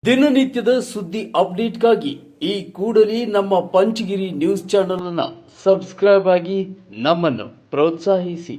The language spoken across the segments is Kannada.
ದಿನನಿತ್ಯದ ಸುದ್ದಿ ಅಪ್ಡೇಟ್ಗಾಗಿ ಈ ಕೂಡಲೇ ನಮ್ಮ ಪಂಚಗಿರಿ ನ್ಯೂಸ್ ಚಾನೆಲ್ ಅನ್ನು ಸಬ್ಸ್ಕ್ರೈಬ್ ಆಗಿ ನಮ್ಮನ್ನು ಪ್ರೋತ್ಸಾಹಿಸಿ.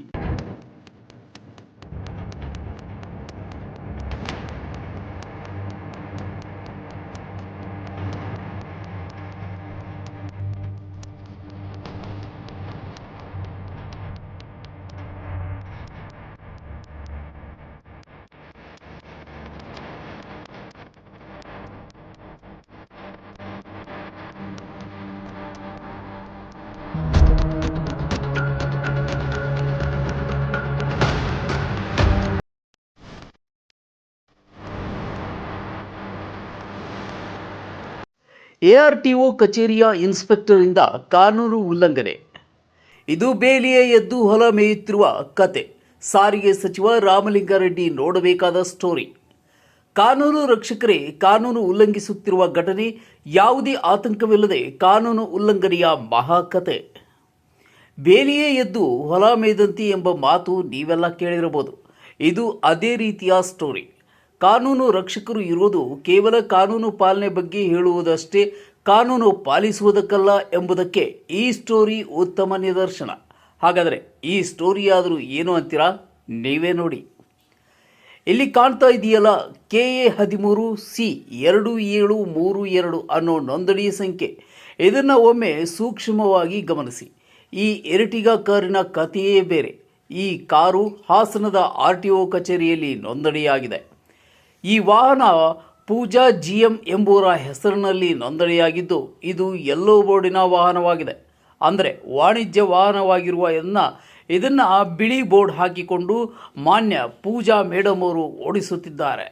ಎಆರ್ಟಿಒ ಕಚೇರಿಯ ಇನ್ಸ್ಪೆಕ್ಟರಿಂದ ಕಾನೂನು ಉಲ್ಲಂಘನೆ. ಇದು ಬೇಲಿಯೇ ಎದ್ದು ಹೊಲ ಮೇಯುತ್ತಿರುವ ಕತೆ. ಸಾರಿಗೆ ಸಚಿವ ರಾಮಲಿಂಗಾರೆಡ್ಡಿ ನೋಡಬೇಕಾದ ಸ್ಟೋರಿ. ಕಾನೂನು ರಕ್ಷಕರೇ ಕಾನೂನು ಉಲ್ಲಂಘಿಸುತ್ತಿರುವ ಘಟನೆ, ಯಾವುದೇ ಆತಂಕವಿಲ್ಲದೆ ಕಾನೂನು ಉಲ್ಲಂಘನೆಯ ಮಹಾಕತೆ. ಬೇಲಿಯೇ ಎದ್ದು ಹೊಲ ಮೇಯ್ದಂತೆ ಎಂಬ ಮಾತು ನೀವೆಲ್ಲ ಕೇಳಿರಬಹುದು. ಇದು ಅದೇ ರೀತಿಯ ಸ್ಟೋರಿ. ಕಾನೂನು ರಕ್ಷಕರು ಇರೋದು ಕೇವಲ ಕಾನೂನು ಪಾಲನೆ ಬಗ್ಗೆ ಹೇಳುವುದಷ್ಟೇ, ಕಾನೂನು ಪಾಲಿಸುವುದಕ್ಕಲ್ಲ ಎಂಬುದಕ್ಕೆ ಈ ಸ್ಟೋರಿ ಉತ್ತಮ ನಿದರ್ಶನ. ಹಾಗಾದರೆ ಈ ಸ್ಟೋರಿಯಾದರೂ ಏನು ಅಂತೀರಾ? ನೀವೇ ನೋಡಿ. ಇಲ್ಲಿ ಕಾಣ್ತಾ ಇದೆಯಲ್ಲ, KA13C2732 ಅನ್ನೋ ನೋಂದಣಿ ಸಂಖ್ಯೆ. ಇದನ್ನು ಒಮ್ಮೆ ಸೂಕ್ಷ್ಮವಾಗಿ ಗಮನಿಸಿ. ಈ ಎರ್ಟಿಗಾ ಕಾರಿನ ಕಥೆಯೇ ಬೇರೆ. ಈ ಕಾರು ಹಾಸನದ RTO ಕಚೇರಿಯಲ್ಲಿ ನೋಂದಣಿಯಾಗಿದೆ. ಈ ವಾಹನ ಪೂಜಾ GM ಎಂಬುವರ ಹೆಸರಿನಲ್ಲಿ ನೋಂದಣಿಯಾಗಿದ್ದು, ಇದು ಯೆಲ್ಲೋ ಬೋರ್ಡಿನ ವಾಹನವಾಗಿದೆ. ಅಂದರೆ ವಾಣಿಜ್ಯ ವಾಹನವಾಗಿರುವ ಇದನ್ನು ಬಿಳಿ ಬೋರ್ಡ್ ಹಾಕಿಕೊಂಡು ಮಾನ್ಯ ಪೂಜಾ ಮೇಡಮ್ ಅವರು ಓಡಿಸುತ್ತಿದ್ದಾರೆ.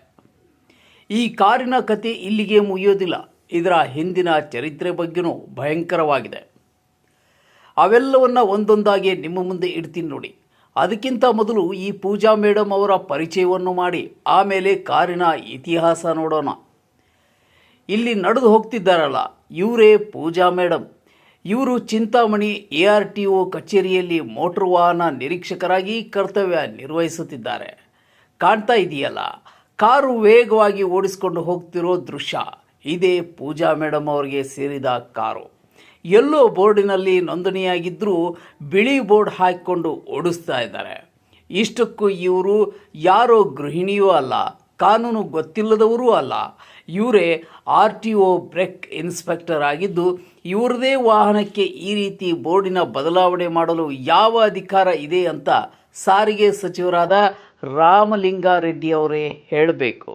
ಈ ಕಾರಿನ ಕತೆ ಇಲ್ಲಿಗೆ ಮುಗಿಯೋದಿಲ್ಲ. ಇದರ ಹಿಂದಿನ ಚರಿತ್ರೆ ಬಗ್ಗೆನೂ ಭಯಂಕರವಾಗಿದೆ. ಅವೆಲ್ಲವನ್ನ ಒಂದೊಂದಾಗಿ ನಿಮ್ಮ ಮುಂದೆ ಇಡ್ತೀನಿ ನೋಡಿ. ಅದಕ್ಕಿಂತ ಮೊದಲು ಈ ಪೂಜಾ ಮೇಡಮ್ ಅವರ ಪರಿಚಯವನ್ನು ಮಾಡಿ ಆಮೇಲೆ ಕಾರಿನ ಇತಿಹಾಸ ನೋಡೋಣ. ಇಲ್ಲಿ ನಡೆದು ಹೋಗ್ತಿದ್ದಾರಲ್ಲ, ಇವರೇ ಪೂಜಾ ಮೇಡಮ್. ಇವರು ಚಿಂತಾಮಣಿ ARTO ಕಚೇರಿಯಲ್ಲಿ ಮೋಟರ್ ವಾಹನ ನಿರೀಕ್ಷಕರಾಗಿ ಕರ್ತವ್ಯ ನಿರ್ವಹಿಸುತ್ತಿದ್ದಾರೆ. ಕಾಣ್ತಾ ಇದೆಯಲ್ಲ, ಕಾರು ವೇಗವಾಗಿ ಓಡಿಸಿಕೊಂಡು ಹೋಗ್ತಿರೋ ದೃಶ್ಯ. ಇದೇ ಪೂಜಾ ಮೇಡಮ್ ಅವರಿಗೆ ಸೇರಿದ ಕಾರು. ಯೆಲ್ಲೋ ಬೋರ್ಡಿನಲ್ಲಿ ನೋಂದಣಿಯಾಗಿದ್ದರೂ ಬಿಳಿ ಬೋರ್ಡ್ ಹಾಕಿಕೊಂಡು ಓಡಿಸ್ತಾ ಇದ್ದಾರೆ. ಇಷ್ಟಕ್ಕೂ ಇವರು ಯಾರೋ ಗೃಹಿಣಿಯೂ ಅಲ್ಲ, ಕಾನೂನು ಗೊತ್ತಿಲ್ಲದವರೂ ಅಲ್ಲ. ಇವರೇ RTO ಬ್ರೇಕ್ ಇನ್ಸ್ಪೆಕ್ಟರ್ ಆಗಿದ್ದು, ಇವರದೇ ವಾಹನಕ್ಕೆ ಈ ರೀತಿ ಬೋರ್ಡಿನ ಬದಲಾವಣೆ ಮಾಡಲು ಯಾವ ಅಧಿಕಾರ ಇದೆ ಅಂತ ಸಾರಿಗೆ ಸಚಿವರಾದ ರಾಮಲಿಂಗಾರೆಡ್ಡಿ ಅವರೇ ಹೇಳಬೇಕು.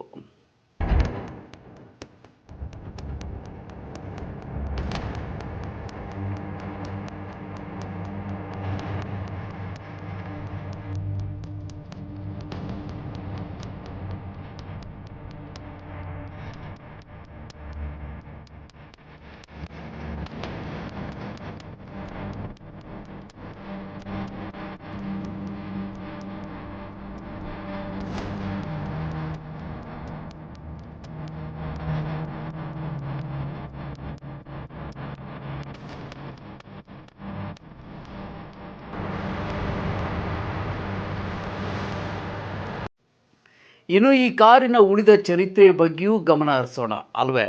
ಇನ್ನು ಈ ಕಾರಿನ ಉಳಿದ ಚರಿತ್ರೆಯ ಬಗ್ಗೆಯೂ ಗಮನ ಹರಿಸೋಣ ಅಲ್ವೇ.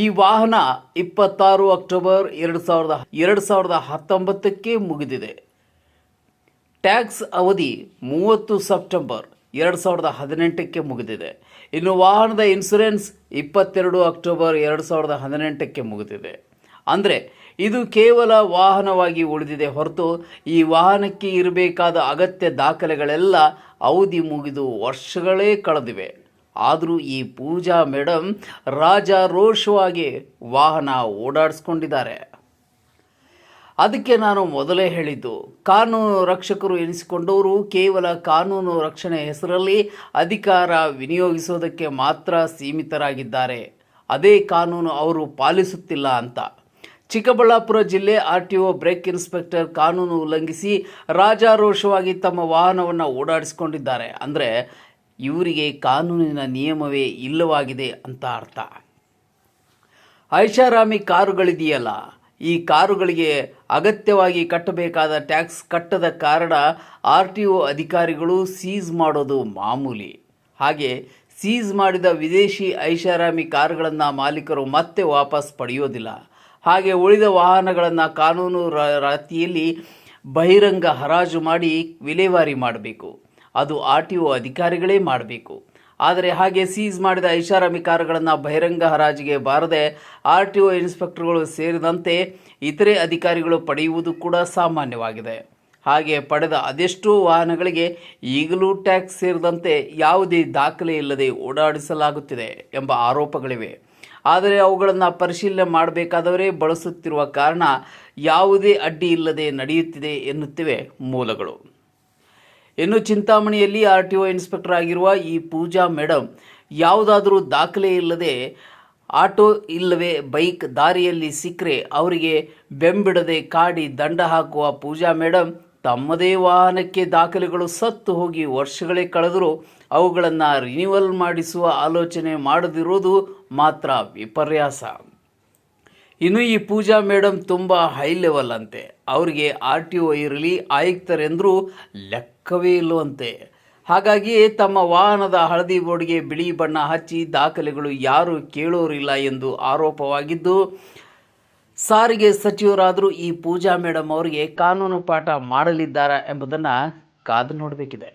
ಈ ವಾಹನ 26 ಅಕ್ಟೋಬರ್ 2019ಕ್ಕೆ ಮುಗಿದಿದೆ. ಟ್ಯಾಕ್ಸ್ ಅವಧಿ 30 ಸೆಪ್ಟೆಂಬರ್ 2018ಕ್ಕೆ ಮುಗಿದಿದೆ. ಇನ್ನು ವಾಹನದ ಇನ್ಶೂರೆನ್ಸ್ 22 ಅಕ್ಟೋಬರ್ 2018ಕ್ಕೆ ಮುಗಿದಿದೆ. ಅಂದರೆ ಇದು ಕೇವಲ ವಾಹನವಾಗಿ ಉಳಿದಿದೆ ಹೊರತು ಈ ವಾಹನಕ್ಕೆ ಇರಬೇಕಾದ ಅಗತ್ಯ ದಾಖಲೆಗಳೆಲ್ಲ ಅವಧಿ ಮುಗಿದು ವರ್ಷಗಳೇ ಕಳೆದಿವೆ. ಆದರೂ ಈ ಪೂಜಾ ಮೇಡಮ್ ರಾಜಾರೋಷವಾಗಿ ವಾಹನ ಓಡಾಡಿಸ್ಕೊಂಡಿದ್ದಾರೆ. ಅದಕ್ಕೆ ನಾನು ಮೊದಲೇ ಹೇಳಿದ್ದು, ಕಾನೂನು ರಕ್ಷಕರು ಎನಿಸಿಕೊಂಡವರು ಕೇವಲ ಕಾನೂನು ರಕ್ಷಣೆ ಹೆಸರಲ್ಲಿ ಅಧಿಕಾರ ವಿನಿಯೋಗಿಸೋದಕ್ಕೆ ಮಾತ್ರ ಸೀಮಿತರಾಗಿದ್ದಾರೆ. ಅದೇ ಕಾನೂನು ಅವರು ಪಾಲಿಸುತ್ತಿಲ್ಲ ಅಂತ. ಚಿಕ್ಕಬಳ್ಳಾಪುರ ಜಿಲ್ಲೆ RTO ಬ್ರೇಕ್ ಇನ್ಸ್ಪೆಕ್ಟರ್ ಕಾನೂನು ಉಲ್ಲಂಘಿಸಿ ರಾಜಾರೋಷವಾಗಿ ತಮ್ಮ ವಾಹನವನ್ನು ಓಡಾಡಿಸಿಕೊಂಡಿದ್ದಾರೆ. ಅಂದರೆ ಇವರಿಗೆ ಕಾನೂನಿನ ನಿಯಮವೇ ಇಲ್ಲವಾಗಿದೆ ಅಂತ ಅರ್ಥ. ಐಷಾರಾಮಿ ಕಾರುಗಳಿದೆಯಲ್ಲ, ಈ ಕಾರುಗಳಿಗೆ ಅಗತ್ಯವಾಗಿ ಕಟ್ಟಬೇಕಾದ ಟ್ಯಾಕ್ಸ್ ಕಟ್ಟದ ಕಾರಣ RTO ಅಧಿಕಾರಿಗಳು ಸೀಸ್ ಮಾಡೋದು ಮಾಮೂಲಿ. ಹಾಗೆ ಸೀಸ್ ಮಾಡಿದ ವಿದೇಶಿ ಐಷಾರಾಮಿ ಕಾರುಗಳನ್ನು ಮಾಲೀಕರು ಮತ್ತೆ ವಾಪಸ್ ಪಡೆಯೋದಿಲ್ಲ. ಹಾಗೆ ಉಳಿದ ವಾಹನಗಳನ್ನು ಕಾನೂನು ರೀತಿಯಲ್ಲಿ ಬಹಿರಂಗ ಹರಾಜು ಮಾಡಿ ವಿಲೇವಾರಿ ಮಾಡಬೇಕು. ಅದು RTO ಅಧಿಕಾರಿಗಳೇ ಮಾಡಬೇಕು. ಆದರೆ ಹಾಗೆ ಸೀಸ್ ಮಾಡಿದ ಐಷಾರಾಮಿ ಕಾರುಗಳನ್ನು ಬಹಿರಂಗ ಹರಾಜಿಗೆ ಬಾರದೆ RTO ಇನ್ಸ್ಪೆಕ್ಟರ್ಗಳು ಸೇರಿದಂತೆ ಇತರೆ ಅಧಿಕಾರಿಗಳು ಪಡೆಯುವುದು ಕೂಡ ಸಾಮಾನ್ಯವಾಗಿದೆ. ಹಾಗೆ ಪಡೆದ ಅದೆಷ್ಟೋ ವಾಹನಗಳಿಗೆ ಈಗಲೂ ಟ್ಯಾಕ್ಸ್ ಸೇರಿದಂತೆ ಯಾವುದೇ ದಾಖಲೆ ಇಲ್ಲದೆ ಓಡಾಡಿಸಲಾಗುತ್ತಿದೆ ಎಂಬ ಆರೋಪಗಳಿವೆ. ಆದರೆ ಅವುಗಳನ್ನು ಪರಿಶೀಲನೆ ಮಾಡಬೇಕಾದವರೇ ಬಳಸುತ್ತಿರುವ ಕಾರಣ ಯಾವುದೇ ಅಡ್ಡಿ ಇಲ್ಲದೆ ನಡೆಯುತ್ತಿದೆ ಎನ್ನುತ್ತಿವೆ ಮೂಲಗಳು. ಇನ್ನು ಚಿಂತಾಮಣಿಯಲ್ಲಿ RTO ಇನ್ಸ್ಪೆಕ್ಟರ್ ಆಗಿರುವ ಈ ಪೂಜಾ ಮೇಡಮ್ ಯಾವುದಾದರೂ ದಾಖಲೆ ಇಲ್ಲದೆ ಆಟೋ ಇಲ್ಲವೇ ಬೈಕ್ ದಾರಿಯಲ್ಲಿ ಸಿಕ್ಕರೆ ಅವರಿಗೆ ಬೆಂಬಿಡದೆ ಕಾಡಿ ದಂಡ ಹಾಕುವ ಪೂಜಾ ಮೇಡಮ್ ತಮ್ಮದೇ ವಾಹನಕ್ಕೆ ದಾಖಲೆಗಳು ಸತ್ತು ಹೋಗಿ ವರ್ಷಗಳೇ ಕಳೆದರೂ ಅವುಗಳನ್ನು ರಿನ್ಯೂವಲ್ ಮಾಡಿಸುವ ಆಲೋಚನೆ ಮಾಡದಿರೋದು ಮಾತ್ರ ವಿಪರ್ಯಾಸ. ಇನ್ನು ಈ ಪೂಜಾ ಮೇಡಮ್ ತುಂಬ ಹೈ ಲೆವೆಲ್ ಅಂತೆ. ಅವರಿಗೆ RTO ಇರಲಿ ಆಯುಕ್ತರೆಂದರೂ ಲೆಕ್ಕವೇ ಇಲ್ಲವಂತೆ. ಹಾಗಾಗಿಯೇ ತಮ್ಮ ವಾಹನದ ಹಳದಿ ಬೋರ್ಡ್ಗೆ ಬಿಳಿ ಬಣ್ಣ ಹಚ್ಚಿ ದಾಖಲೆಗಳು ಯಾರೂ ಕೇಳೋರಿಲ್ಲ ಎಂದು ಆರೋಪವಾಗಿದ್ದು, ಸಾರಿಗೆ ಸಚಿವರಾದರೂ ಈ ಪೂಜಾ ಮೇಡಮ್ ಅವರಿಗೆ ಕಾನೂನು ಪಾಠ ಮಾಡಲಿದ್ದಾರಾ ಎಂಬುದನ್ನು ಕಾದು ನೋಡಬೇಕಿದೆ.